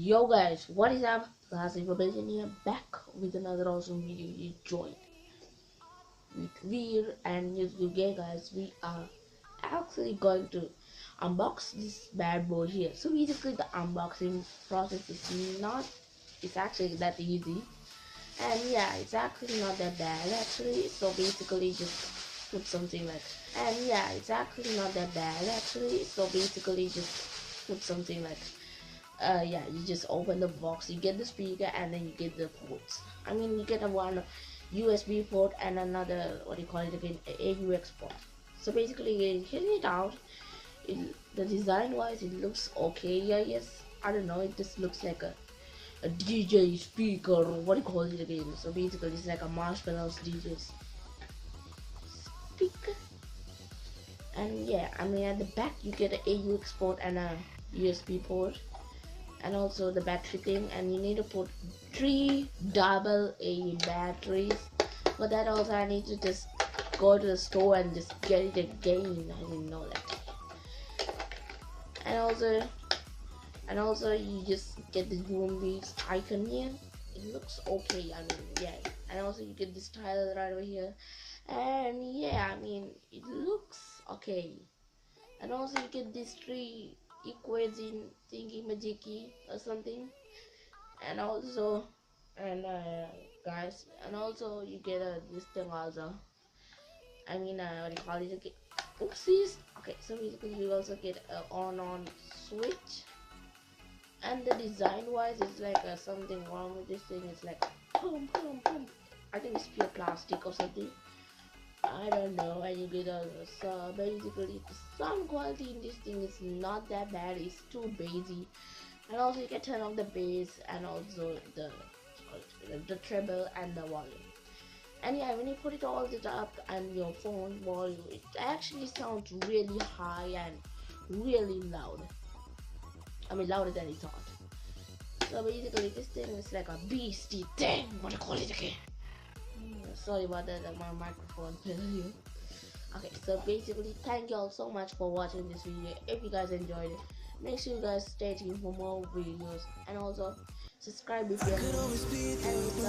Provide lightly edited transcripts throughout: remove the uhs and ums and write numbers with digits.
Yo guys, what is up? Last information here, back with another awesome video. You joined with Veer and you guys. We are actually going to unbox this bad boy here. So basically the unboxing process is not, it's actually that easy. And yeah, it's actually not that bad actually. So basically just put something like, and yeah, it's actually not that bad actually. So basically just put something like, yeah, you just open the box, you get the speaker, and then you get the ports. I mean, you get a one USB port and another, what do you call it again, AUX port. So basically you hit it out. The design wise it looks okay. Yeah, yes, I don't know, it just looks like a DJ speaker, or what do you call it again. So basically it's like a Marshmallows DJ speaker. And yeah, I mean, at the back you get an AUX port and a USB port, and also the battery thing, and you need to put 3 AA batteries. For that also I need to just go to the store and just get it again. I didn't know that. And also you just get the boom beats icon here. It looks okay, I mean, yeah. And also you get this tile right over here, and yeah, I mean, it looks okay. And also you get these 3 equating thingy majiki or something, and also guys, and also you get this thing also. I mean, what do you call it again? Oopsies. Okay, so basically you also get a on switch, and the design wise it's like something wrong with this thing. It's like boom boom boom. I think it's pure plastic or something, I don't know. And you get so basically the sound quality in this thing is not that bad, it's too bassy. And also you can turn off the bass and also the treble and the volume. And yeah, when you put it all up and your phone volume, it actually sounds really high and really loud. I mean, louder than it thought. So basically this thing is like a beastie thing. What do you call it again? Sorry about that, my microphone failure. Okay, so basically thank you all so much for watching this video. If you guys enjoyed it, make sure you guys stay tuned for more videos, and also subscribe if you are new. And you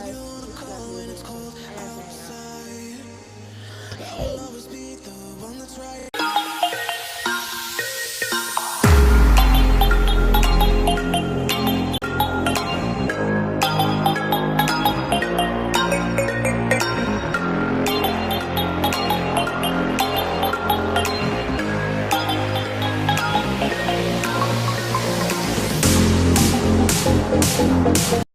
guys